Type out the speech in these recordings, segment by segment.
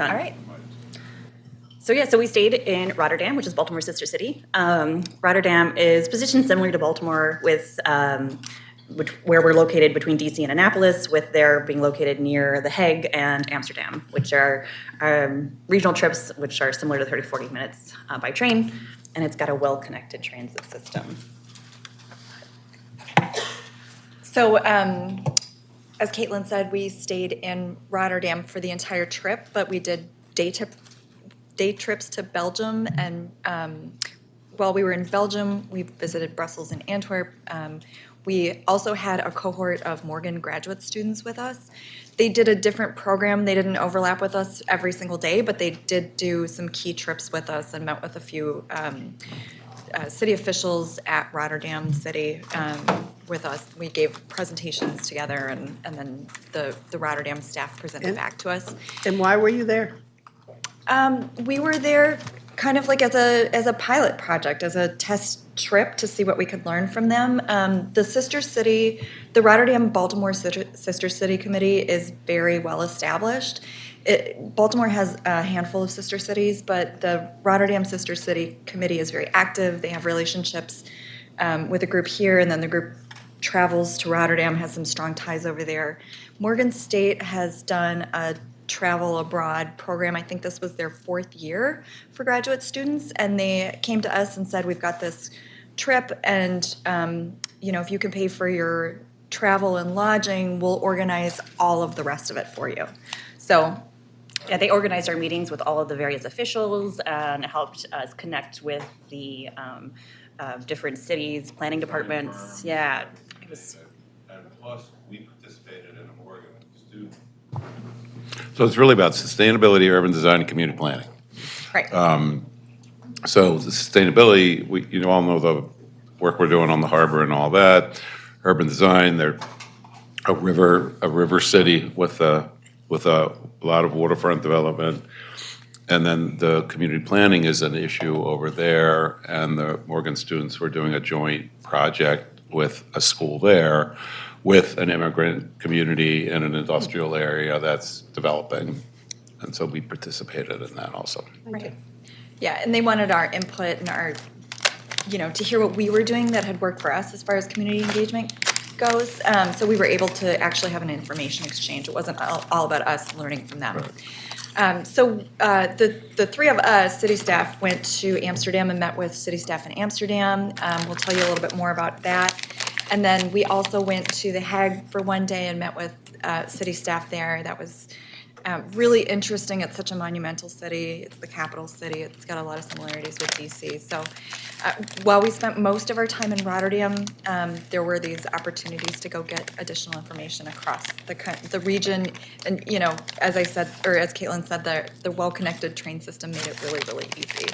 Done. All right. So we stayed in Rotterdam, which is Baltimore's sister city. Rotterdam is positioned similar to Baltimore with where we're located between DC and Annapolis, with there being located near The Hague and Amsterdam, which are regional trips which are similar to 30, 40 minutes by train, and it's got a well-connected transit system. So, as Caitlin said, we stayed in Rotterdam for the entire trip, but we did day trips to Belgium. And while we were in Belgium, we visited Brussels and Antwerp. We also had a cohort of Morgan graduate students with us. They did a different program. They didn't overlap with us every single day, but they did do some key trips with us and met with a few city officials at Rotterdam City with us. We gave presentations together, and then the Rotterdam staff presented back to us. And why were you there? We were there kind of like as a pilot project, as a test trip to see what we could learn from them. The sister city, the Rotterdam-Baltimore Sister City Committee is very well established. Baltimore has a handful of sister cities, but the Rotterdam Sister City Committee is very active. They have relationships with a group here, and then the group travels to Rotterdam, has some strong ties over there. Morgan State has done a travel abroad program. I think this was their 4th year for graduate students, and they came to us and said, we've got this trip, and if you can pay for your travel and lodging, we'll organize all of the rest of it for you. So yeah, they organized our meetings with all of the various officials and helped us connect with the different cities, planning departments. Yeah, it was. And plus, we participated in a Morgan student. So it's really about sustainability, urban design, and community planning. right. So the sustainability, you all know the work we're doing on the harbor and all that. Urban design, they're a river city with a lot of waterfront development. And then the community planning is an issue over there, and the Morgan students were doing a joint project with a school there with an immigrant community in an industrial area that's developing. And so we participated in that also. Right. Yeah, and they wanted our input and our, to hear what we were doing that had worked for us as far as community engagement goes. So we were able to actually have an information exchange. It wasn't all about us learning from them. Right. So the 3 of us, city staff, went to Amsterdam and met with city staff in Amsterdam. We'll tell you a little bit more about that. And then we also went to The Hague for one day and met with city staff there. That was really interesting. It's such a monumental city. It's the capital city. It's got a lot of similarities with DC. So while we spent most of our time in Rotterdam, there were these opportunities to go get additional information across the region. And, as I said, or as Caitlin said, the well-connected train system made it really, really easy.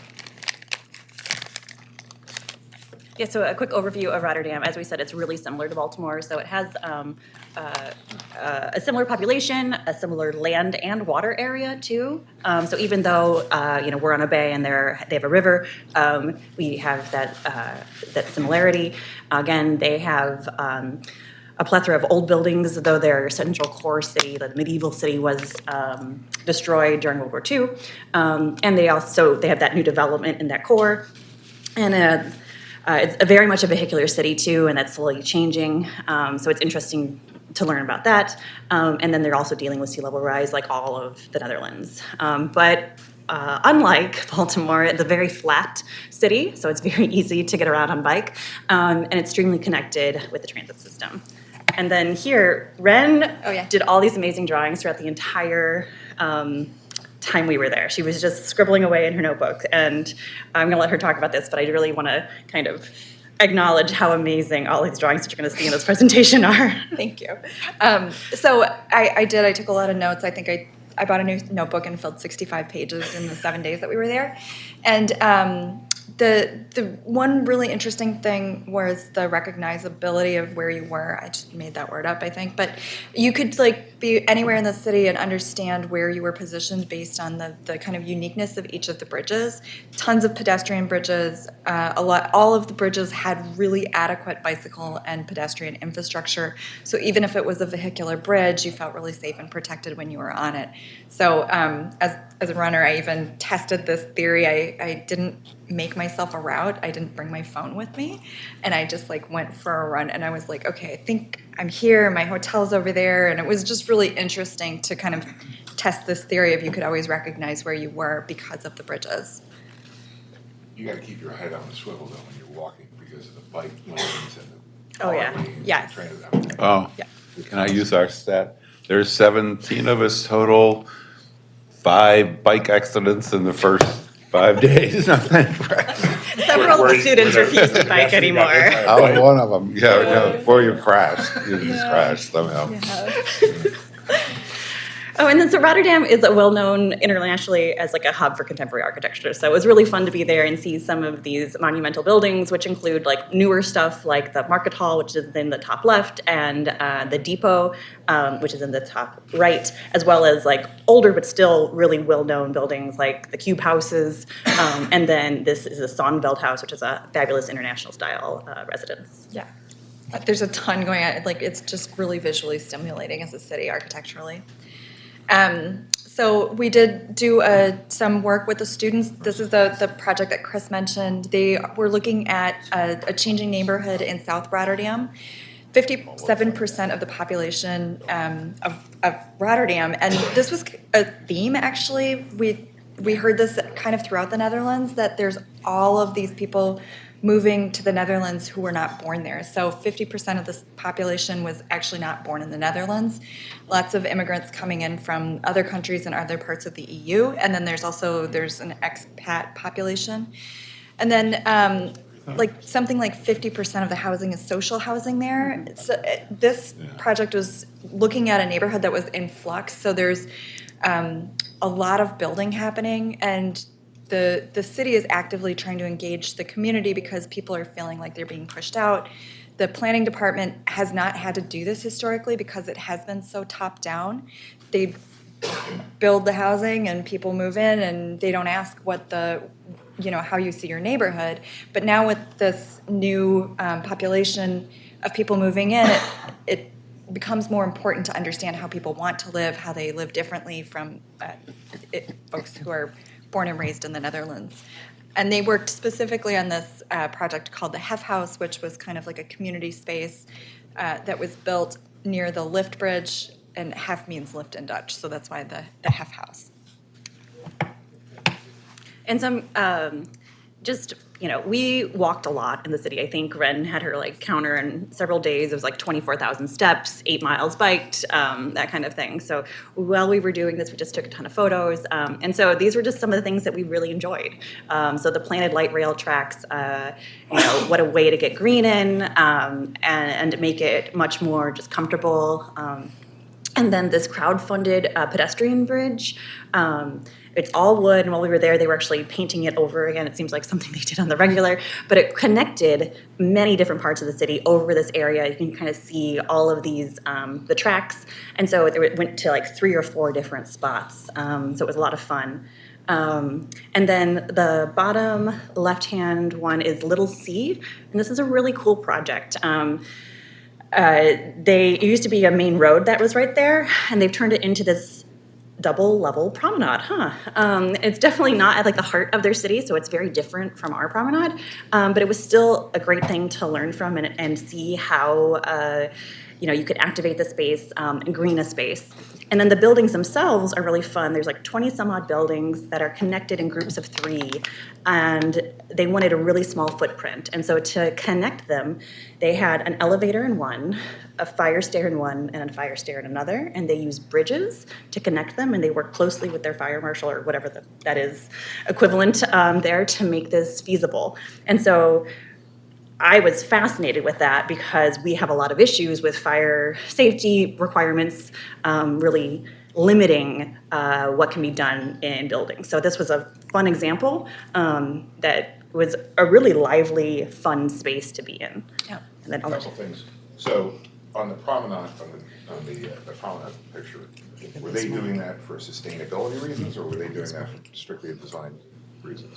Yeah, so a quick overview of Rotterdam. As we said, it's really similar to Baltimore. So it has a similar population, a similar land and water area too. So even though we're on a bay and they have a river, we have that similarity. Again, they have a plethora of old buildings, though their central core city, the medieval city, was destroyed during World War II. And they have that new development in that core. And it's very much a vehicular city too, and that's slowly changing. So it's interesting to learn about that. And then they're also dealing with sea level rise like all of the Netherlands. But unlike Baltimore, it's a very flat city, so it's very easy to get around on bike, and extremely connected with the transit system. And then here, Ren did all these amazing drawings throughout the entire time we were there. She was just scribbling away in her notebook, and I'm going to let her talk about this, but I really want to kind of acknowledge how amazing all these drawings that you're going to see in this presentation are. Thank you. So I took a lot of notes. I think I bought a new notebook and filled 65 pages in the 7 days that we were there. And the one really interesting thing was the recognizability of where you were. I just made that word up, I think. But you could be anywhere in the city and understand where you were positioned based on the kind of uniqueness of each of the bridges. Tons of pedestrian bridges. All of the bridges had really adequate bicycle and pedestrian infrastructure. So even if it was a vehicular bridge, you felt really safe and protected when you were on it. So as a runner, I even tested this theory. I didn't make myself a route. I didn't bring my phone with me, and I just like went for a run. And I was like, okay, I think I'm here. My hotel's over there, and it was just really interesting to kind of test this theory of you could always recognize where you were because of the bridges. You gotta keep your head on the swivel though when you're walking because of the bike lanes and the Oh, yeah. car lanes. Yes. Oh, Yeah. can I use our stat? There's 17 of us total, 5 bike accidents in the first 5 days, I think. Several of the students refuse to bike anymore. I was one of them. Yeah, no, before you crash, you just crashed somehow. Oh, and then so Rotterdam is well known internationally as like a hub for contemporary architecture. So it was really fun to be there and see some of these monumental buildings, which include like newer stuff like the Market Hall, which is in the top left, and the Depot, which is in the top right, as well as like older but still really well-known buildings like the Cube Houses, and then this is the Sonnenveld House, which is a fabulous international style residence. Yeah. There's a ton going on. Like it's just really visually stimulating as a city architecturally. So we did do some work with the students. This is the project that Chris mentioned. They were looking at a changing neighborhood in South Rotterdam. 57% of the population of Rotterdam, and this was a theme actually. We heard this kind of throughout the Netherlands, that there's all of these people moving to the Netherlands who were not born there. So 50% of the population was actually not born in the Netherlands. Lots of immigrants coming in from other countries and other parts of the EU. And then there's an expat population. And then like something like 50% of the housing is social housing there. So this project was looking at a neighborhood that was in flux. So there's a lot of building happening, and the city is actively trying to engage the community because people are feeling like they're being pushed out. The planning department has not had to do this historically because it has been so top down. They build the housing and people move in, and they don't ask what how you see your neighborhood. But now with this new population of people moving in, it becomes more important to understand how people want to live, how they live differently from folks who are born and raised in the Netherlands. And they worked specifically on this project called the Hef House, which was kind of like a community space that was built near the lift bridge, and Hef means lift in Dutch, so that's why the Hef House. And some, we walked a lot in the city. I think Ren had her like counter in several days. It was like 24,000 steps, 8 miles biked, that kind of thing. So while we were doing this, we just took a ton of photos. And so these were just some of the things that we really enjoyed. So the planted light rail tracks, what a way to get green in and make it much more just comfortable. And then this crowd-funded pedestrian bridge. It's all wood, and while we were there, they were actually painting it over again. It seems like something they did on the regular, but it connected many different parts of the city over this area. You can kind of see all of these, the tracks, and so it went to like 3 or 4 different spots, so it was a lot of fun. And then the bottom left-hand one is Little C, and this is a really cool project. It used to be a main road that was right there, and they've turned it into this double-level promenade, It's definitely not at like the heart of their city, so it's very different from our promenade, but it was still a great thing to learn from and see how you could activate the space and green a space. And then the buildings themselves are really fun. There's like 20 some odd buildings that are connected in groups of 3, and they wanted a really small footprint. And so to connect them, they had an elevator in one, a fire stair in one, and a fire stair in another, and they used bridges to connect them, and they worked closely with their fire marshal or whatever that is equivalent there to make this feasible. And so I was fascinated with that because we have a lot of issues with fire safety requirements really limiting what can be done in buildings. So this was a fun example that was a really lively, fun space to be in. Yeah. And then A couple things. So on the promenade, on the promenade picture, were they doing that for sustainability reasons, or were they doing that for strictly design reasons?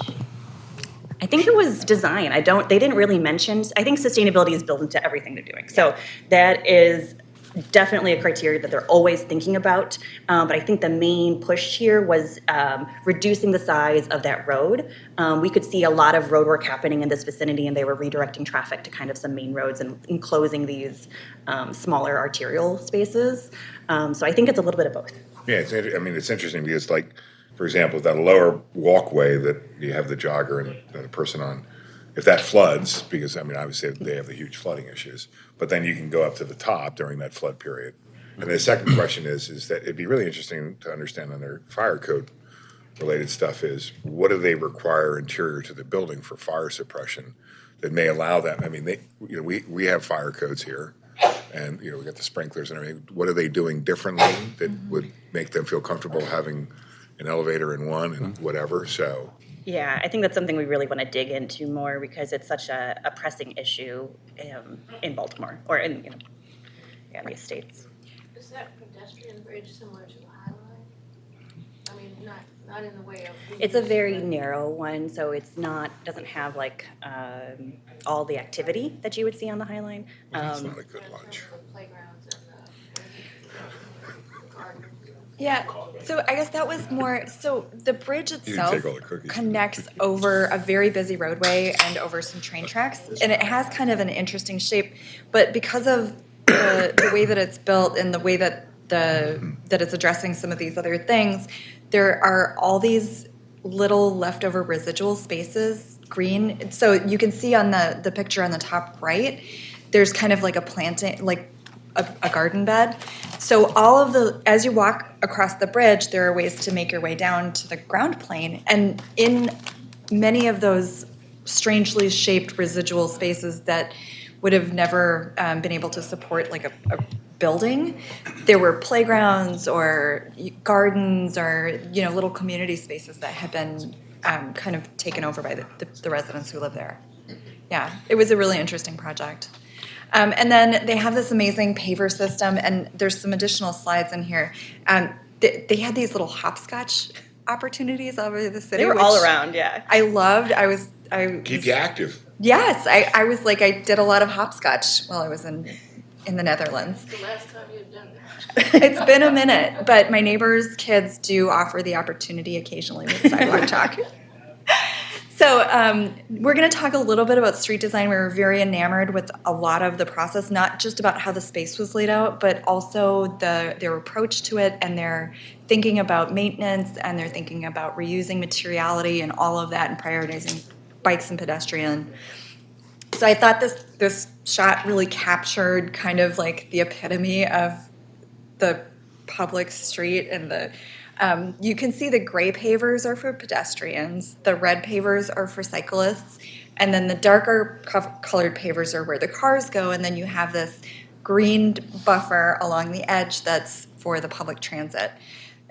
I think it was design. They didn't really mention, I think sustainability is built into everything they're doing. So that is definitely a criteria that they're always thinking about. But I think the main push here was reducing the size of that road. We could see a lot of road work happening in this vicinity, and they were redirecting traffic to kind of some main roads and enclosing these smaller arterial spaces. So I think it's a little bit of both. Yeah, it's interesting because, like, for example, that lower walkway that you have the jogger and a person on, if that floods, because, I mean, obviously they have the huge flooding issues, but then you can go up to the top during that flood period. And the second question is that it'd be really interesting to understand on their fire code related stuff is, what do they require interior to the building for fire suppression that may allow that? I mean, we have fire codes here, and, we got the sprinklers and everything. What are they doing differently that would make them feel comfortable having an elevator in one and whatever? So Yeah, I think that's something we really want to dig into more because it's such a pressing issue in Baltimore or in the States. Is that pedestrian bridge similar to the High Line? I mean, not in the way of. It's a very narrow one, so doesn't have like all the activity that you would see on the High Line. it's not a good lunch. The playgrounds and the gardens. Yeah, so I guess that was more, so the bridge itself take all the cookies. connects over a very busy roadway and over some train tracks, and it has kind of an interesting shape, but because of the way that it's built and the way that that it's addressing some of these other things, there are all these little leftover residual spaces, green. So you can see on the picture on the top right, there's kind of like a planting, like a garden bed. So as you walk across the bridge, there are ways to make your way down to the ground plane. And in many of those strangely shaped residual spaces that would have never been able to support like a building, there were playgrounds or gardens or little community spaces that had been kind of taken over by the residents who live there. Yeah, it was a really interesting project. And then they have this amazing paver system, and there's some additional slides in here. They had these little hopscotch opportunities all over the city. They were all around, yeah. I loved. Keep you active. Yes, I was like, I did a lot of hopscotch while I was in the Netherlands. The last time you've done that. It's been a minute, but my neighbors' kids do offer the opportunity occasionally with sidewalk chalk. So we're going to talk a little bit about street design. We were very enamored with a lot of the process, not just about how the space was laid out, but also their approach to it, and their thinking about maintenance, and they're thinking about reusing materiality and all of that, and prioritizing bikes and pedestrian. So I thought this shot really captured kind of like the epitome of the public street, and you can see the gray pavers are for pedestrians, the red pavers are for cyclists, and then the darker colored pavers are where the cars go, and then you have this green buffer along the edge that's for the public transit.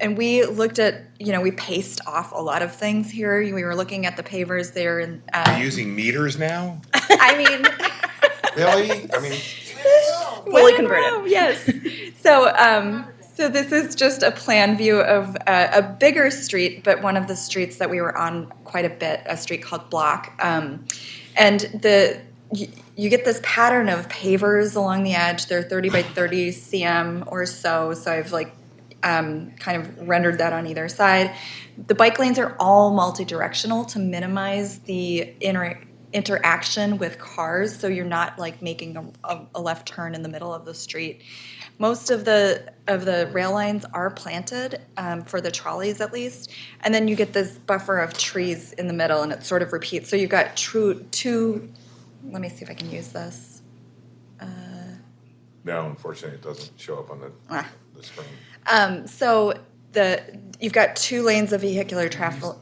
And we looked at, we paced off a lot of things here. We were looking at the pavers there. And Are you using meters now? I mean, Really? I mean, Fully converted. Yes. So this is just a plan view of a bigger street, but one of the streets that we were on quite a bit, a street called Block. And you get this pattern of pavers along the edge. They're 30 by 30 cm or so. So I've kind of rendered that on either side. The bike lanes are all multi-directional to minimize the interaction with cars, so you're not like making a left turn in the middle of the street. Most of the rail lines are planted for the trolleys at least, and then you get this buffer of trees in the middle, and it sort of repeats. So you've got two. Let me see if I can use this. no, unfortunately, it doesn't show up on the screen. So you've got 2 lanes of vehicular traffic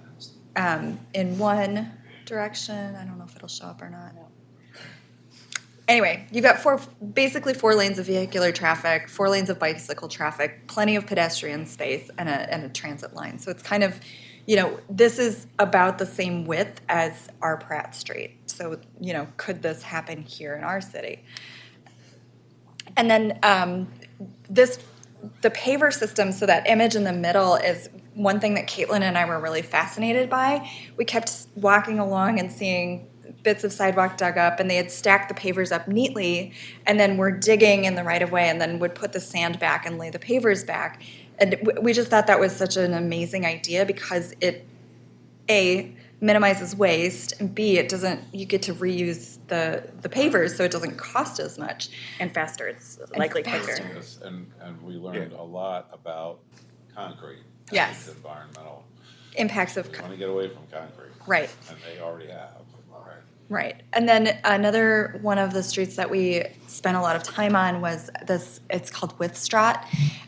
in one direction. I don't know if it'll show up or not. Anyway, you've got basically 4 lanes of vehicular traffic, 4 lanes of bicycle traffic, plenty of pedestrian space, and a transit line. So it's kind of, this is about the same width as our Pratt Street. So, could this happen here in our city? And then the paver system, so that image in the middle is one thing that Caitlin and I were really fascinated by. We kept walking along and seeing bits of sidewalk dug up, and they had stacked the pavers up neatly, and then were digging in the right of way, and then would put the sand back and lay the pavers back. And we just thought that was such an amazing idea because it, A, minimizes waste, and B, it doesn't, you get to reuse the pavers, so it doesn't cost as much. And faster, it's likely quicker. faster. Yes, and we learned a lot about concrete. Yes. And environmental. Impacts of, We want to get away from concrete. right. And they already have. Right. Right. And then another one of the streets that we spent a lot of time on was this, it's called Withstraat.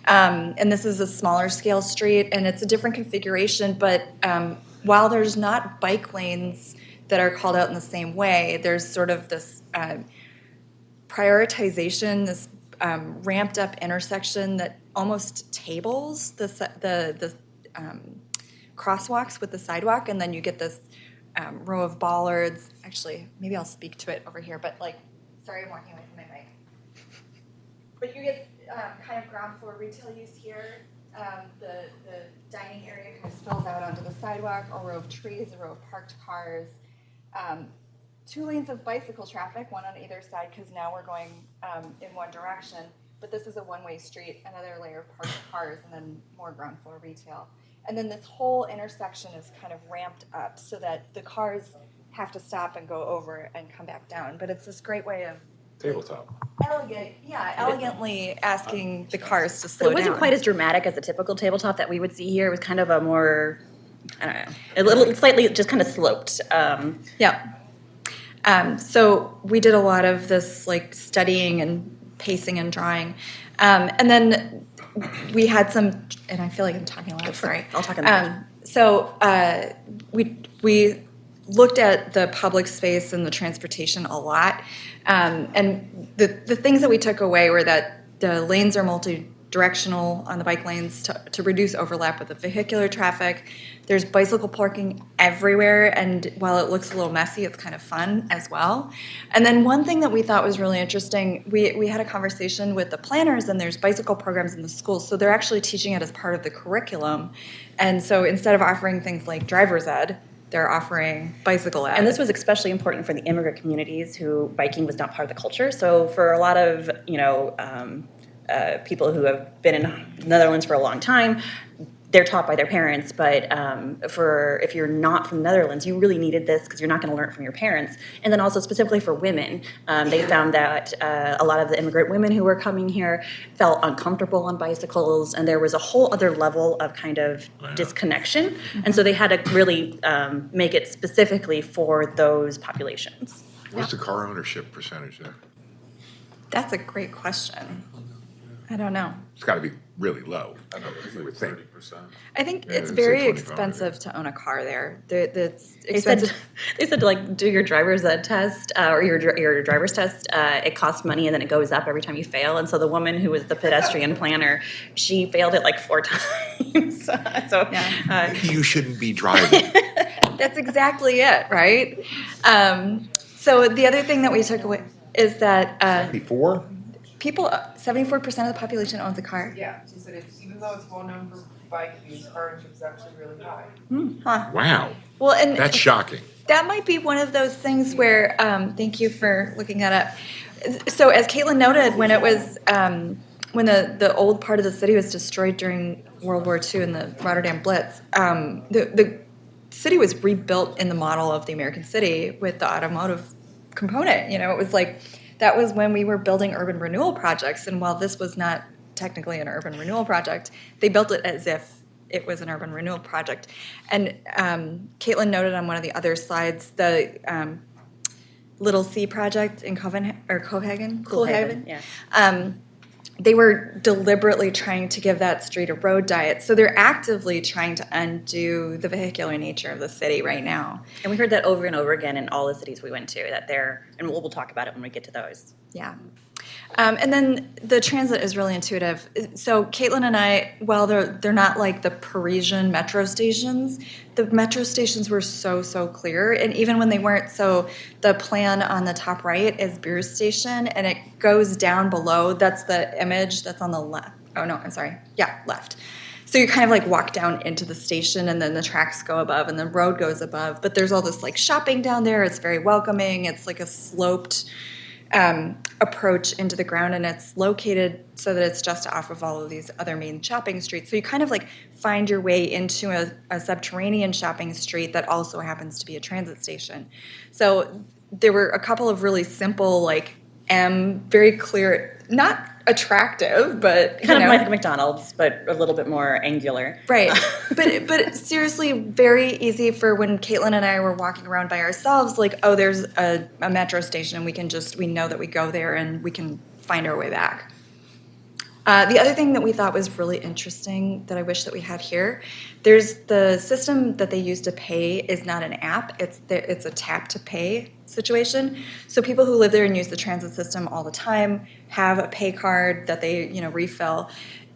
And this is a smaller scale street, and it's a different configuration, but while there's not bike lanes that are called out in the same way, there's sort of this prioritization, this ramped up intersection that almost tables the crosswalks with the sidewalk, and then you get this row of bollards. Actually, maybe I'll speak to it over here, but sorry, I'm walking away from my mic. But you get kind of ground floor retail use here. The dining area kind of spills out onto the sidewalk, a row of trees, a row of parked cars. 2 lanes of bicycle traffic, one on either side, because now we're going in one direction. But this is a one-way street, another layer of parked cars, and then more ground floor retail. And then this whole intersection is kind of ramped up so that the cars have to stop and go over and come back down. But it's this great way of Tabletop. elegantly asking the cars to But slow it wasn't down. quite as dramatic as the typical tabletop that we would see here. It was kind of a more, I don't know, a little slightly just kind of sloped. Yeah. So we did a lot of this studying and pacing and drawing. And then we had some, and I feel like I'm talking loud, sorry. I'll talk in the So we looked at the public space and the transportation a lot. And the things that we took away were that the lanes are multi-directional on the bike lanes to reduce overlap with the vehicular traffic. There's bicycle parking everywhere, and while it looks a little messy, it's kind of fun as well. And then one thing that we thought was really interesting, we had a conversation with the planners, and there's bicycle programs in the schools, so they're actually teaching it as part of the curriculum. And so instead of offering things like driver's ed, they're offering bicycle ed. And this was especially important for the immigrant communities who biking was not part of the culture. So for a lot of, people who have been in the Netherlands for a long time, they're taught by their parents, but if you're not from the Netherlands, you really needed this because you're not going to learn from your parents. And then also specifically for women, they found that a lot of the immigrant women who were coming here felt uncomfortable on bicycles, and there was a whole other level of kind of disconnection. And so they had to really make it specifically for those populations. What's the car ownership percentage there? That's a great question. I don't know. It's got to be really low. I don't know, you would think. 30%. I think Yeah, it's it's very like 25, expensive to own a car there. It's They said, expensive. to do your driver's ed test or your driver's test. It costs money and then it goes up every time you fail. And so the woman who was the pedestrian planner, she failed it 4 times. Maybe you shouldn't be driving. That's exactly it, right? So the other thing that we took away is that Before? people, 74% of the population owns a car. Yeah, she said it's, even though it's well known for bike use, car ownership is actually really high. Huh. Wow, Well, and that's shocking. that might be one of those things where, thank you for looking that up. So as Caitlin noted, when it was, when the old part of the city was destroyed during World War II in the Rotterdam Blitz, the city was rebuilt in the model of the American city with the automotive component. It was that was when we were building urban renewal projects. And while this was not technically an urban renewal project, they built it as if it was an urban renewal project. And Caitlin noted on one of the other slides the Little C project in Copenhagen. Yeah. They were deliberately trying to give that street a road diet. So they're actively trying to undo the vehicular nature of the city right now. And we heard that over and over again in all the cities we went to, that and we'll talk about it when we get to those. Yeah. And then the transit is really intuitive. So Caitlin and I, while they're not like the Parisian metro stations, the metro stations were so clear. And even when they weren't, so the plan on the top right is Beer Station, and it goes down below. That's the image that's on the left. Oh, no, I'm sorry. Yeah, left. So you kind of like walk down into the station, and then the tracks go above, and the road goes above. But there's all this like shopping down there. It's very welcoming. It's like a sloped approach into the ground, and it's located so that it's just off of all of these other main shopping streets. So you kind of like find your way into a subterranean shopping street that also happens to be a transit station. So there were a couple of really simple, like very clear, not attractive, but Kind of like McDonald's, but a little bit more angular. right. But seriously, very easy for when Caitlin and I were walking around by ourselves. Like, oh, there's a metro station, and we know that we go there, and we can find our way back. The other thing that we thought was really interesting that I wish that we had here, there's the system that they use to pay is not an app. It's a tap to pay situation. So people who live there and use the transit system all the time have a pay card that they refill.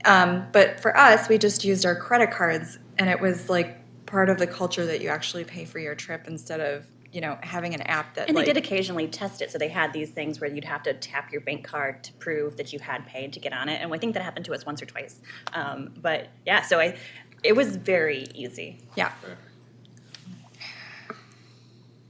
But for us, we just used our credit cards, and it was like part of the culture that you actually pay for your trip instead of having an app that. And they did occasionally test it, so they had these things where you'd have to tap your bank card to prove that you had paid to get on it, and I think that happened to us once or twice. But yeah, so it was very easy. Yeah.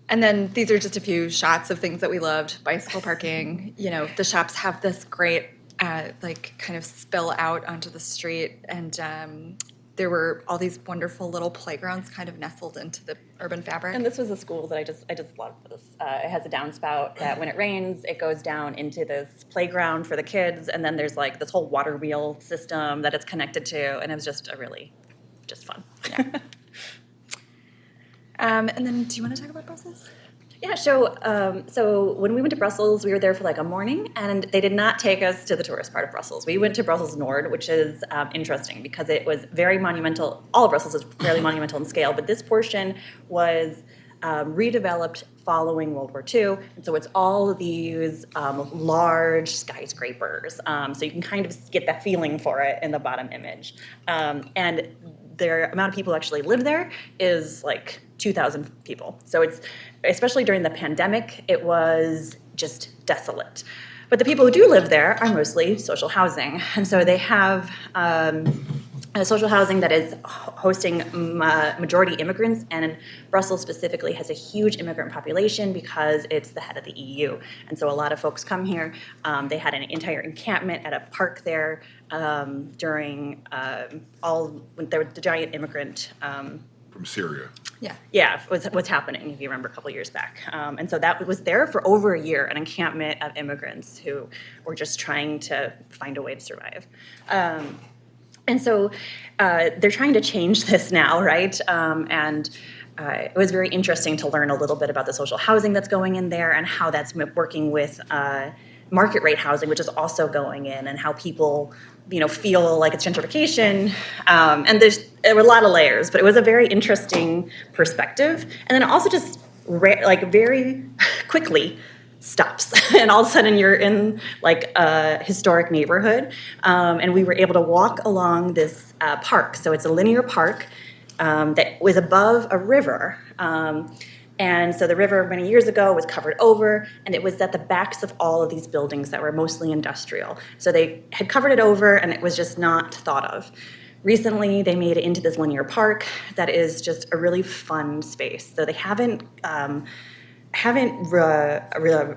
And then these are just a few shots of things that we loved. Bicycle parking. The shops have this great like kind of spill out onto the street, and there were all these wonderful little playgrounds kind of nestled into the urban fabric. And this was a school that I just love this. It has a downspout that when it rains, it goes down into this playground for the kids, and then there's like this whole water wheel system that it's connected to, and it was just just fun. Yeah. And then, do you want to talk about Brussels? Yeah, so when we went to Brussels, we were there for like a morning, and they did not take us to the tourist part of Brussels. We went to Brussels Nord, which is interesting because it was very monumental. All of Brussels is fairly monumental in scale, but this portion was redeveloped following World War II, and so it's all of these large skyscrapers. So you can kind of get that feeling for it in the bottom image. And the amount of people who actually live there is like 2,000 people. So it's, especially during the pandemic, it was just desolate. But the people who do live there are mostly social housing. And so they have a social housing that is hosting majority immigrants, and Brussels specifically has a huge immigrant population because it's the head of the EU. And so a lot of folks come here. They had an entire encampment at a park there during when there was the giant immigrant From Syria. Yeah, what's happening, if you remember, a couple years back. And so that was there for over a year, an encampment of immigrants who were just trying to find a way to survive. And so they're trying to change this now, right? It was very interesting to learn a little bit about the social housing that's going in there and how that's working with market rate housing, which is also going in, and how people feel like it's gentrification. And there were a lot of layers, but it was a very interesting perspective. And then it also just very quickly stops, and all of a sudden you're in like a historic neighborhood. And we were able to walk along this park. So it's a linear park that was above a river. And so the river many years ago was covered over, and it was at the backs of all of these buildings that were mostly industrial. So they had covered it over, and it was just not thought of. Recently, they made it into this linear park that is just a really fun space. So they haven't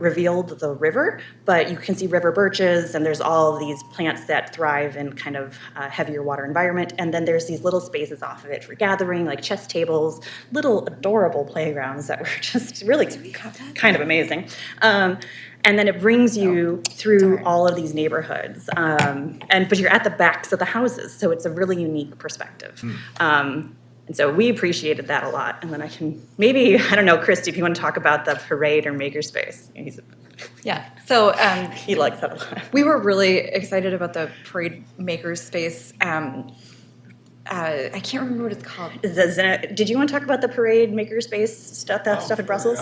revealed the river, but you can see river birches, and there's all of these plants that thrive in kind of heavier water environment. And then there's these little spaces off of it for gathering, like chess tables, little adorable playgrounds that were just really kind of amazing. And then it brings you through all of these neighborhoods, but you're at the backs of the houses, so it's a really unique perspective. And so we appreciated that a lot. And then I don't know, Christy, if you want to talk about the parade or makerspace. Yeah. So He likes that a lot. we were really excited about the parade makerspace. I can't remember what it's called. Did you want to talk about the parade makerspace stuff in Brussels?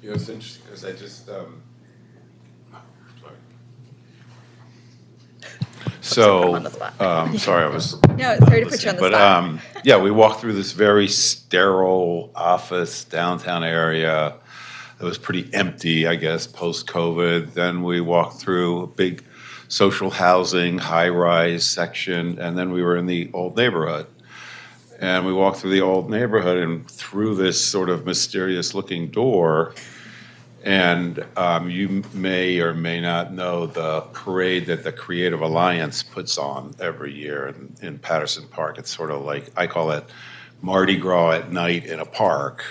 Yeah, it's interesting because I just. So, on the spot. sorry, I was. No, sorry to put you on the spot. Yeah, we walked through this very sterile office downtown area. It was pretty empty, I guess, post-COVID. Then we walked through a big social housing, high-rise section, and then we were in the old neighborhood. And we walked through the old neighborhood and through this sort of mysterious-looking door. And you may or may not know the parade that the Creative Alliance puts on every year in Patterson Park. It's sort of like, I call it Mardi Gras at night in a park.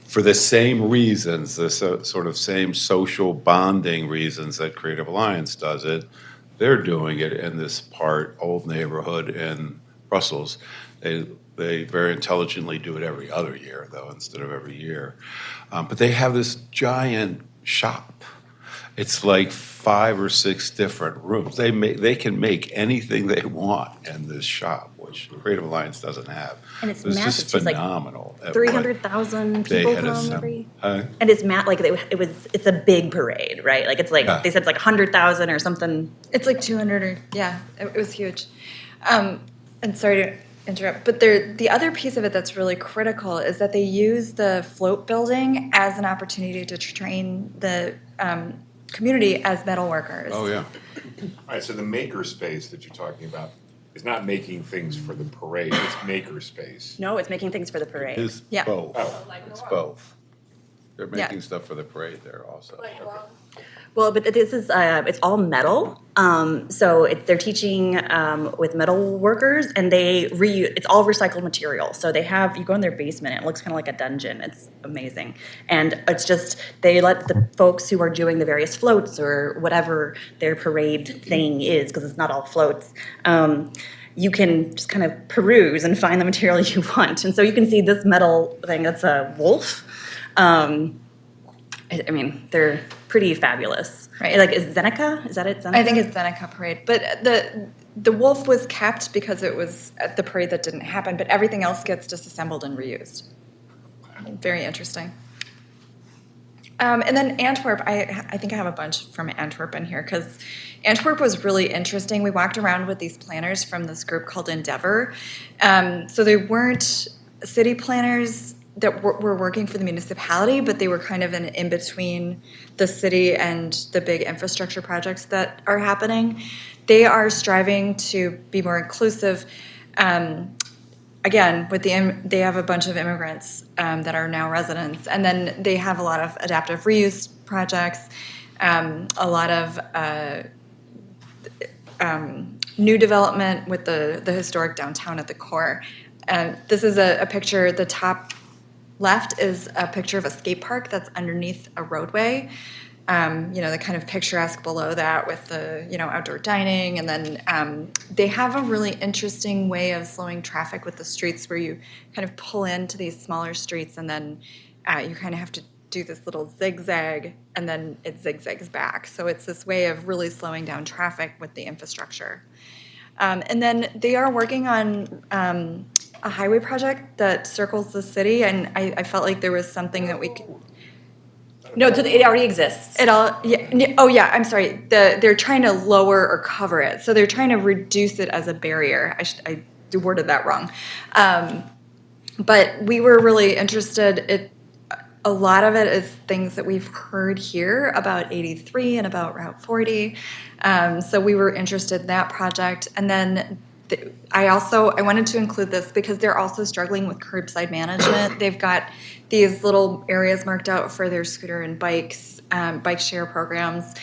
For the same reasons, the sort of same social bonding reasons that Creative Alliance does it, they're doing it in this old neighborhood in Brussels. They very intelligently do it every other year, though, instead of every year. But they have this giant shop. It's like 5 or 6 different rooms. They can make anything they want in this shop, which Creative Alliance doesn't have. And it's was massive. just It's like phenomenal. at what 300,000 they people had come assembled. every. Huh? And it's it's a big parade, right? Like it's like Yeah. they said it's like 100,000 or something. It's like 200 or, yeah, it was huge. And sorry to interrupt, but the other piece of it that's really critical is that they use the float building as an opportunity to train the community as metal workers. Oh, yeah. All right, so the maker space that you're talking about is not making things for the parade, it's maker space. No, it's making things for the parade. It's Yeah. both. Oh. It's both. They're Yeah. making stuff for the parade there also. Well, but this is it's all metal. So they're teaching with metal workers, and it's all recycled material. So you go in their basement, and it looks kind of like a dungeon. It's amazing, and it's just they let the folks who are doing the various floats or whatever their parade thing is, because it's not all floats. You can just kind of peruse and find the material you want, and so you can see this metal thing. That's a wolf. I mean, they're pretty fabulous. Right. Like, is Zeneca? Is that it? Zeneca? I think it's Zeneca Parade, but the wolf was kept because it was at the parade that didn't happen, but everything else gets disassembled and reused. Very interesting. And then Antwerp, I think I have a bunch from Antwerp in here because Antwerp was really interesting. We walked around with these planners from this group called Endeavor. So they weren't city planners that were working for the municipality, but they were kind of in between the city and the big infrastructure projects that are happening. They are striving to be more inclusive. Again, they have a bunch of immigrants that are now residents, and then they have a lot of adaptive reuse projects, a lot of new development with the historic downtown at the core. This is a picture. The top left is a picture of a skate park that's underneath a roadway. The kind of picturesque below that with the, outdoor dining. And then they have a really interesting way of slowing traffic with the streets where you kind of pull into these smaller streets and then you kind of have to do this little zigzag and then it zigzags back. So it's this way of really slowing down traffic with the infrastructure. And then they are working on a highway project that circles the city, and I felt like there was something that we could. No, it already exists. I'm sorry. They're trying to lower or cover it, so they're trying to reduce it as a barrier. I worded that wrong, but we were really interested. A lot of it is things that we've heard here about 83 and about Route 40. So we were interested in that project, and then. I wanted to include this because they're also struggling with curbside management. They've got these little areas marked out for their scooter and bikes, bike share programs.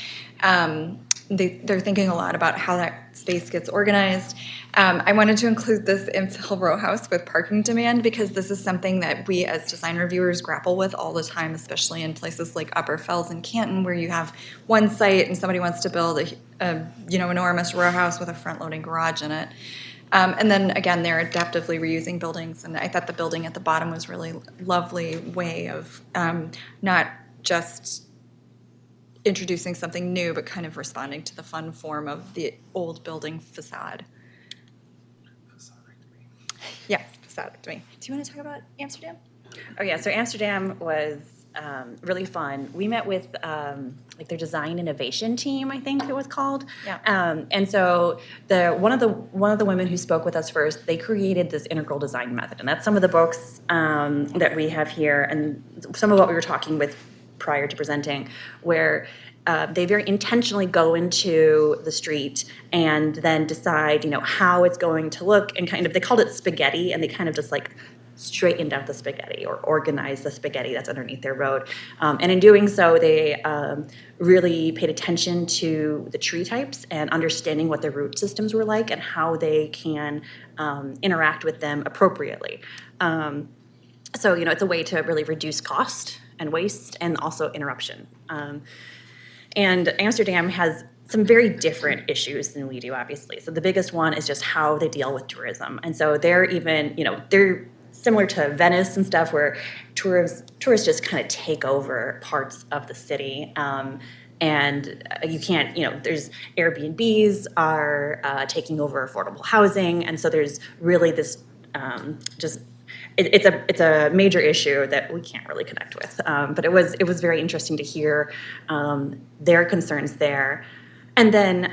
They're thinking a lot about how that space gets organized. I wanted to include this infill row house with parking demand because this is something that we as design reviewers grapple with all the time, especially in places like Upper Fells and Canton, where you have one site and somebody wants to build a enormous row house with a front-loading garage in it. And then again, they're adaptively reusing buildings, and I thought the building at the bottom was really lovely way of not just introducing something new, but kind of responding to the fun form of the old building facade. Yeah, facade-ectomy. Do you want to talk about Amsterdam? Oh yeah, so Amsterdam was really fun. We met with their design innovation team, I think it was called. Yeah. And so one of the women who spoke with us first, they created this integral design method, and that's some of the books that we have here, and some of what we were talking with prior to presenting, where they very intentionally go into the street and then decide, how it's going to look, and kind of, they called it spaghetti, and they kind of just like straightened out the spaghetti or organized the spaghetti that's underneath their road. And in doing so, they really paid attention to the tree types and understanding what their root systems were like and how they can interact with them appropriately. So, it's a way to really reduce cost and waste and also interruption. And Amsterdam has some very different issues than we do, obviously. So the biggest one is just how they deal with tourism. And so they're even, they're similar to Venice and stuff, where tourists just kind of take over parts of the city. And you can't, there's Airbnbs are taking over affordable housing. And so there's really this it's a major issue that we can't really connect with. But it was very interesting to hear their concerns there. And then,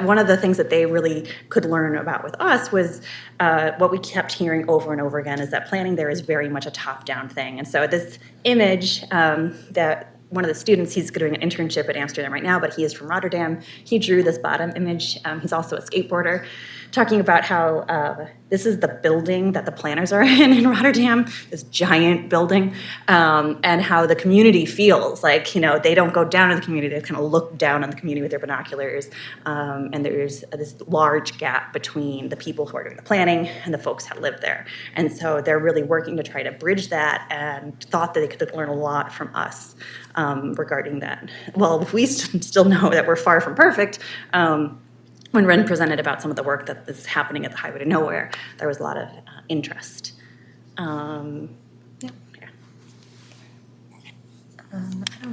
one of the things that they really could learn about with us was what we kept hearing over and over again is that planning there is very much a top-down thing. And so this image that one of the students, he's doing an internship at Amsterdam right now, but he is from Rotterdam. He drew this bottom image. He's also a skateboarder, talking about how this is the building that the planners are in Rotterdam, this giant building, and how the community feels. Like, they don't go down to the community, they kind of look down on the community with their binoculars. And there's this large gap between the people who are doing the planning and the folks that live there. And so they're really working to try to bridge that, and thought that they could learn a lot from us regarding that. Well, we still know that we're far from perfect. When Ren presented about some of the work that is happening at the Highway to Nowhere, there was a lot of interest. I don't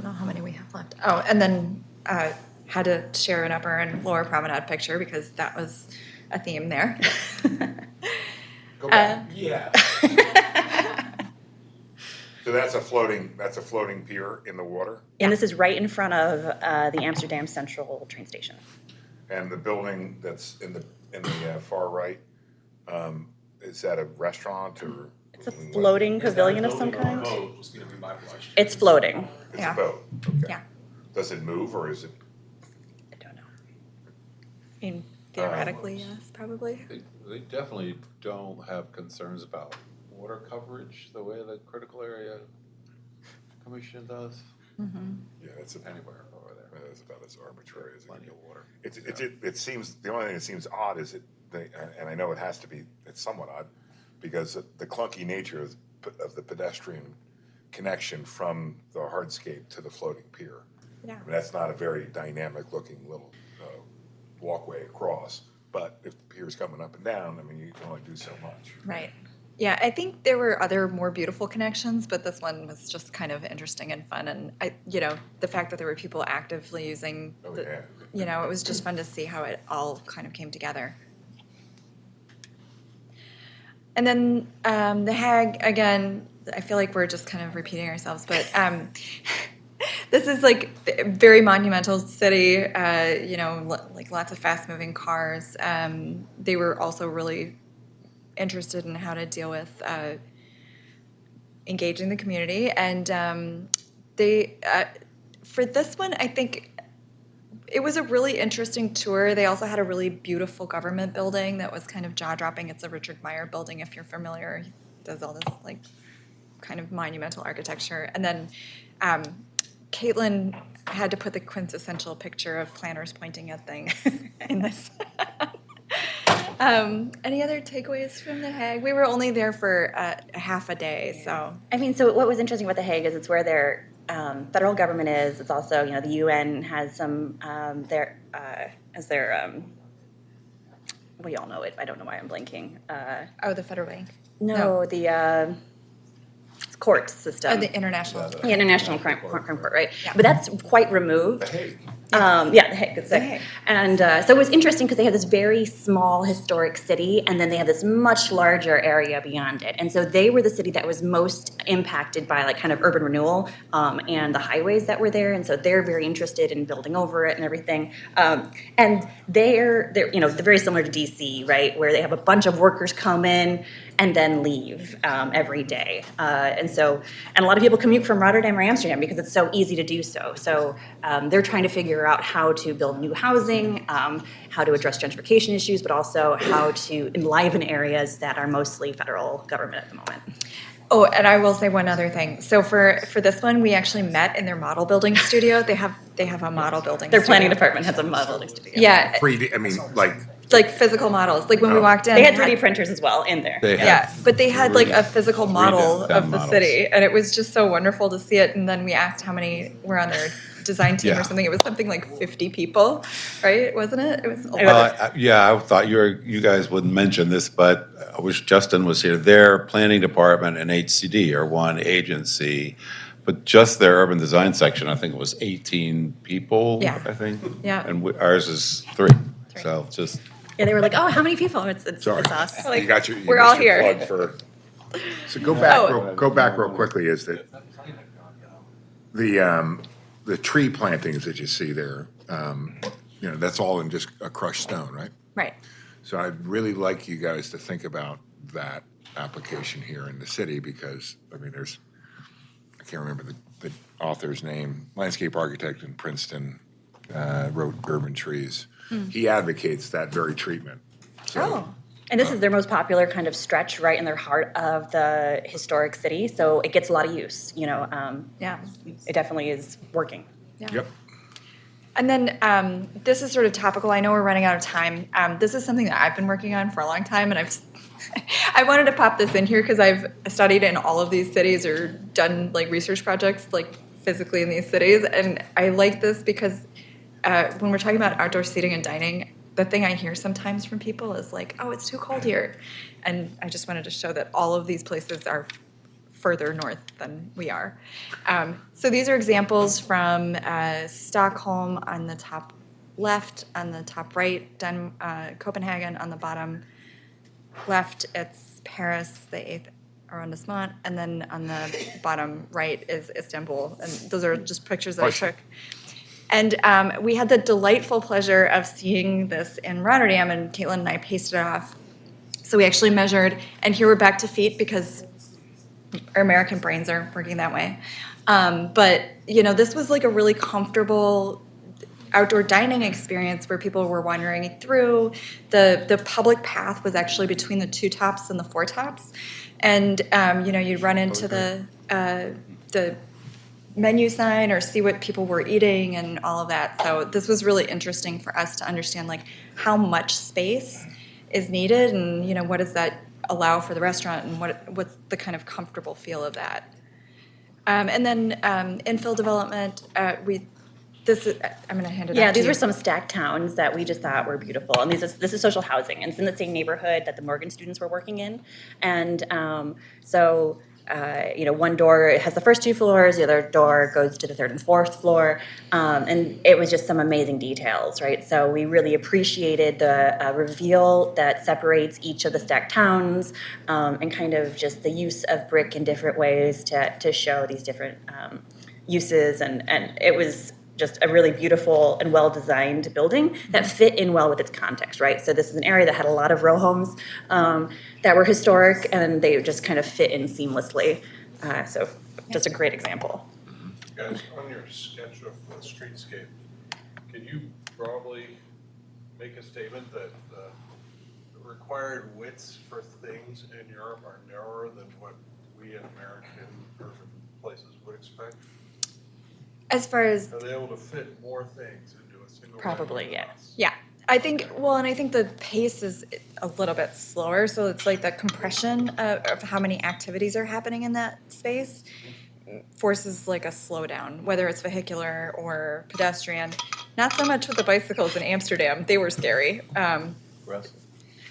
know how many we have left. Oh, and then had to share an upper and lower promenade picture because that was a theme there. Go back. Yeah. So that's a floating pier in the water? And this is right in front of the Amsterdam Central train station. And the building that's in the far right, is that a restaurant or? It's a floating pavilion of some kind. Was going to be my question. It's floating. It's Yeah. a boat, okay. Yeah. Does it move or is it? I don't know. I mean, theoretically, yes, probably. They definitely don't have concerns about water coverage the way the critical area commission does. Yeah, it's Anywhere over there. It's about as arbitrary as it Plenty can of water. It seems, the only thing that seems odd is and I know it has to be, it's somewhat odd, because the clunky nature of the pedestrian connection from the hardscape to the floating pier. Yeah. I mean, that's not a very dynamic looking little walkway across, but if the pier's coming up and down, I mean, you can only do so much. Right. Yeah, I think there were other more beautiful connections, but this one was just kind of interesting and fun. And the fact that there were people actively using, it was just fun to see how it all kind of came together. And then the Hague, again, I feel like we're just kind of repeating ourselves, but this is like a very monumental city, like lots of fast moving cars. They were also really interested in how to deal with engaging the community. And they, for this one, I think it was a really interesting tour. They also had a really beautiful government building that was kind of jaw-dropping. It's a Richard Meyer building, if you're familiar. He does all this like kind of monumental architecture. And then Caitlin had to put the quintessential picture of planners pointing at things in this. Any other takeaways from The Hague? We were only there for a half a day, so. I mean, so what was interesting about The Hague is it's where their federal government is. It's also, the UN has some we all know it. I don't know why I'm blanking. The federal bank. No, the court system. The international. The International Crime Court, right? Yeah. But that's quite removed. The Hague. Yeah, The Hague. The Hague. And so it was interesting because they have this very small historic city, and then they have this much larger area beyond it. And so they were the city that was most impacted by like kind of urban renewal and the highways that were there. And so they're very interested in building over it and everything. And they're they're very similar to DC, right, where they have a bunch of workers come in and then leave every day. And a lot of people commute from Rotterdam or Amsterdam because it's so easy to do so. So they're trying to figure out how to build new housing, how to address gentrification issues, but also how to enliven areas that are mostly federal government at the moment. Oh, and I will say one other thing. So for this one, we actually met in their model building studio. They have a model building. Their studio. planning department has a model building studio. Yeah, 3D, I mean, like physical models. Like when we walked in, They had 3D printers as well in there. They Yeah, have but they had like a physical model done of the models. city, and it was just so wonderful to see it. And then we asked how many were on their design team Yeah. or something. It was something like 50 people, right? Wasn't it? It was a lot. Well, I thought you guys wouldn't mention this, but I wish Justin was here. Their planning department and HCD are one agency, but just their urban design section, I think it was 18 people, Yeah. I think. Yeah. And ours is 3. So just, Yeah, they were like, oh, how many people? It's sorry, us. Like, you got your, we're missed all your here. plug for. So go back real Oh. quickly, is that the tree plantings that you see there, that's all in just a crushed stone, right? Right. So I'd really like you guys to think about that application here in the city because, I mean, I can't remember the author's name, landscape architect in Princeton, wrote Urban Trees. He advocates that very treatment. So, Oh. And this is their most popular kind of stretch right in their heart of the historic city. So it gets a lot of use, Yeah. It definitely is working. Yep. And then this is sort of topical. I know we're running out of time. This is something that I've been working on for a long time, and I wanted to pop this in here because I've studied in all of these cities or done like research projects like physically in these cities, and I like this because when we're talking about outdoor seating and dining, the thing I hear sometimes from people is like, "Oh, it's too cold here," and I just wanted to show that all of these places are further north than we are. So these are examples from Stockholm on the top left, on the top right, Copenhagen on the bottom left, it's Paris, the 8th arrondissement, and then on the bottom right is Istanbul. And those are just pictures that I took. And we had the delightful pleasure of seeing this in Rotterdam, and Caitlin and I pasted it off. So we actually measured, and here we're back to feet because our American brains are working that way. But, this was like a really comfortable outdoor dining experience where people were wandering through. The public path was actually between the 2 tops and the 4 tops. And, you'd run into the menu sign or see what people were eating and all of that. So this was really interesting for us to understand like how much space is needed and, what does that allow for the restaurant and what's the kind of comfortable feel of that. And then infill development, I'm going to hand it off Yeah, to these you. were some stacked towns that we just thought were beautiful. And this is social housing, and it's in the same neighborhood that the Morgan students were working in. And one door has the first 2 floors, the other door goes to the 3rd and 4th floor, and it was just some amazing details, right? So we really appreciated the reveal that separates each of the stacked towns, and kind of just the use of brick in different ways to show these different uses, and it was just a really beautiful and well-designed building that fit in well with its context, right? So this is an area that had a lot of row homes that were historic, and they just kind of fit in seamlessly. So just a great example. Guys, on your sketch of the streetscape, can you probably make a statement that the required widths for things in Europe are narrower than what we in American urban places would expect? As far as Are they able to fit more things into a single? Probably, lane yeah. than us? Yeah, I think, and I think the pace is a little bit slower, so it's like the compression of how many activities are happening in that space forces like a slowdown, whether it's vehicular or pedestrian. Not so much with the bicycles in Amsterdam, they were scary.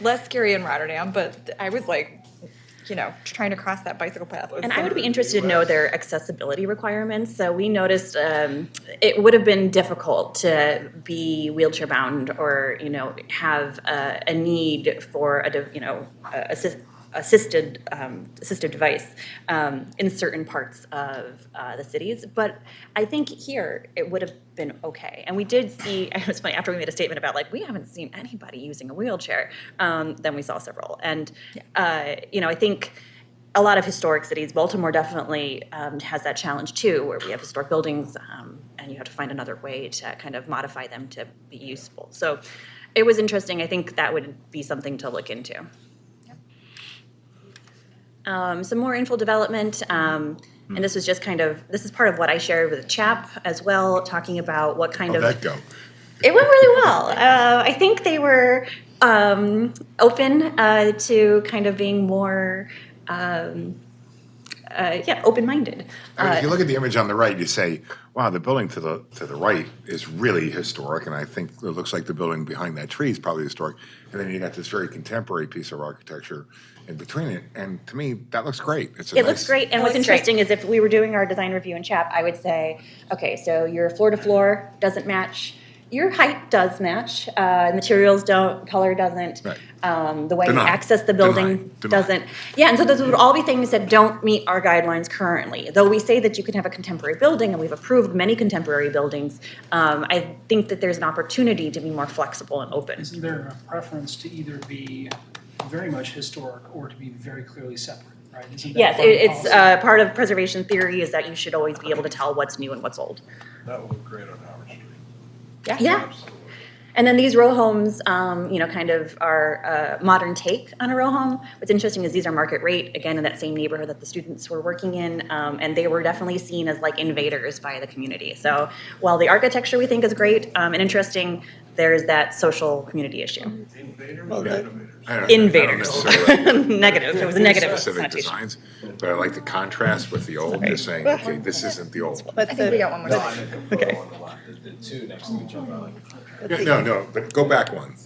Less scary in Rotterdam, but I was like trying to cross that bicycle path. And I would be interested to know their accessibility requirements. So we noticed it would have been difficult to be wheelchair bound or, have a need for assisted device in certain parts of the cities. But I think here it would have been okay. And we did see, it was funny, after we made a statement about we haven't seen anybody using a wheelchair, then we saw several. And, I think a lot of historic cities, Baltimore definitely has that challenge too, where we have historic buildings and you have to find another way to kind of modify them to be useful. So it was interesting. I think that would be something to look into. Some more infill development, and this was just this is part of what I shared with CHAP as well, talking about what kind of... How'd that go? It went really well. I think they were open to kind of being more, open-minded. If you look at the image on the right, you say, wow, the building to the right is really historic, and I think it looks like the building behind that tree is probably historic. And then you got this very contemporary piece of architecture in between it, and to me, that looks great. It looks great, and what's interesting is if we were doing our design review in CHAP, I would say, okay, so your floor-to-floor doesn't match, your height does match, materials don't, color doesn't, Right. the way you Deny. access the building Deny. doesn't. Yeah, and so those would all be things that don't meet our guidelines currently. Though we say that you can have a contemporary building, and we've approved many contemporary buildings, I think that there's an opportunity to be more flexible and open. Isn't there a preference to either be very much historic or to be very clearly separate, right? Isn't that Yes, part of the it's policy? part of preservation theory is that you should always be able to tell what's new and what's old. That would look great on Howard Street. Yeah. Absolutely. And then these row homes, kind of are a modern take on a row home. What's interesting is these are market rate, again, in that same neighborhood that the students were working in, and they were definitely seen as invaders by the community. So while the architecture we think is great and interesting, there's that social community issue. Invaders Well, or that- innovators? I don't know Invaders. necessarily Negative. It was a negative specific connotation. designs, but I like the contrast with the old, just saying, okay, this isn't the old. I think we got one more. No, I meant the photo on the left, the two next to each other. No, but go back one.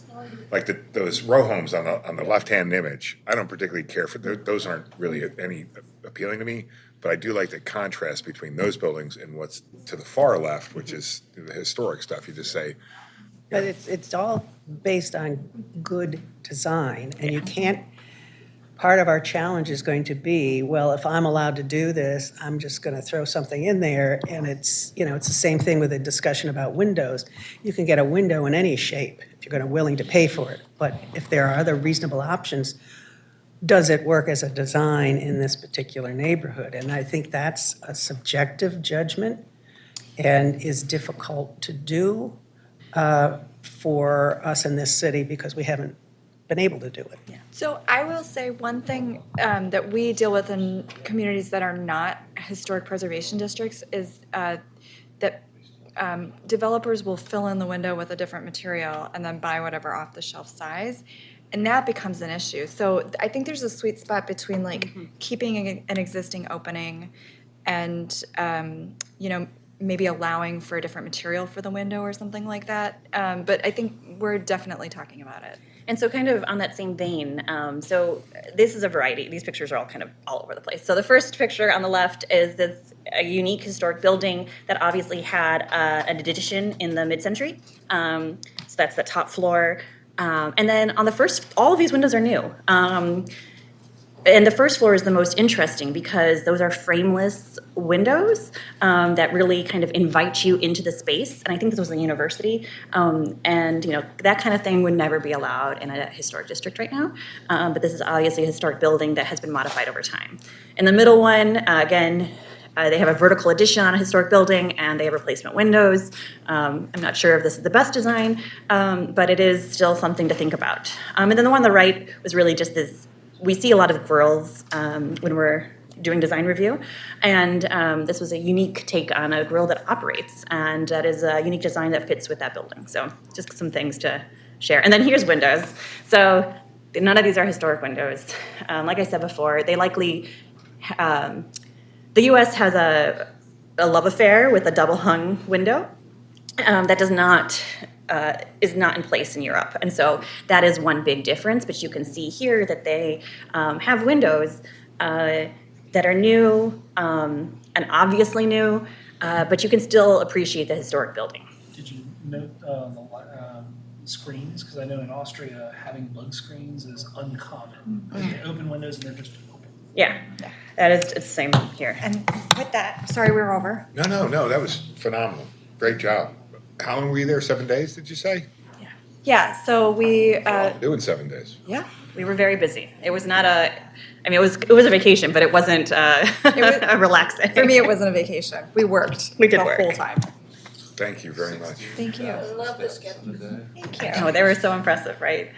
Like those row homes on the left-hand image, I don't particularly care for, those aren't really any appealing to me, but I do like the contrast between those buildings and what's to the far left, which is the historic stuff. You just say, But it's all based on good design, and you can't, part of our challenge is going to be, well, if I'm allowed to do this, I'm just going to throw something in there, and it's the same thing with a discussion about windows. You can get a window in any shape if you're willing to pay for it, but if there are other reasonable options, does it work as a design in this particular neighborhood? And I think that's a subjective judgment and is difficult to do for us in this city because we haven't been able to do it. So I will say one thing that we deal with in communities that are not historic preservation districts is that developers will fill in the window with a different material and then buy whatever off-the-shelf size, and that becomes an issue. So I think there's a sweet spot between keeping an existing opening and maybe allowing for a different material for the window or something like that. But I think we're definitely talking about it. And so kind of on that same vein, so this is a variety. These pictures are all kind of all over the place. So the first picture on the left is a unique historic building that obviously had an addition in the mid-century. So that's the top floor. And then on the first, all of these windows are new. And the first floor is the most interesting because those are frameless windows that really kind of invite you into the space. And I think this was a university. And that kind of thing would never be allowed in a historic district right now. But this is obviously a historic building that has been modified over time. In the middle one, again, they have a vertical addition on a historic building, and they have replacement windows. I'm not sure if this is the best design, but it is still something to think about. And then the one on the right was really just this. We see a lot of grills when we're doing design review, and this was a unique take on a grill that operates, and that is a unique design that fits with that building. So just some things to share. And then here's windows. So none of these are historic windows. Like I said before, they likely, the U.S. has a love affair with a double hung window. that does not is not in place in Europe, and so that is one big difference. But you can see here that they have windows that are new and obviously new, but you can still appreciate the historic building. Did you note the screens? Because I know in Austria, having bug screens is uncommon. They open windows and they're just open. Yeah, that is it's the same here. And with that, sorry, we're over. No, that was phenomenal. Great job. How long were you there? 7 days, did you say? Yeah, so we, Doing 7 days. yeah. We were very busy. It was not a, I mean, it was a vacation, but it wasn't a relaxing. For me, it wasn't a vacation. We worked We did the work. whole time. Thank you very much. Thank you. I love the sketch. Thank you. Oh, they were so impressive, right?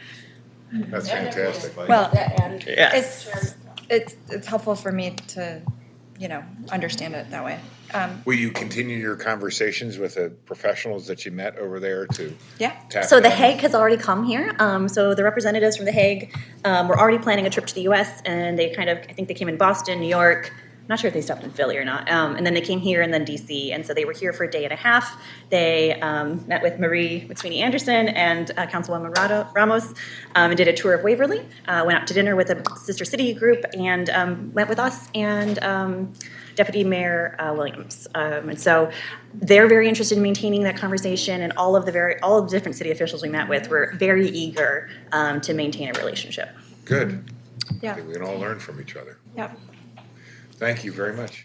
That's fantastic. Well, That added. Yes. it's helpful for me to, understand it that way. Will you continue your conversations with the professionals that you met over there to Yeah. tap So The in? Hague has already come here. So the representatives from The Hague were already planning a trip to the U.S. and they I think they came in Boston, New York. I'm not sure if they stopped in Philly or not. And then they came here and then D.C. And so they were here for a day and a half. They met with Marie McSweeney Anderson and Councilwoman Ramos and did a tour of Waverly. Went out to dinner with a sister city group and went with us and Deputy Mayor Williams. And so they're very interested in maintaining that conversation, and all of the different city officials we met with were very eager to maintain a relationship. Good. Yeah. We can all learn from each other. Yep. Thank you very much.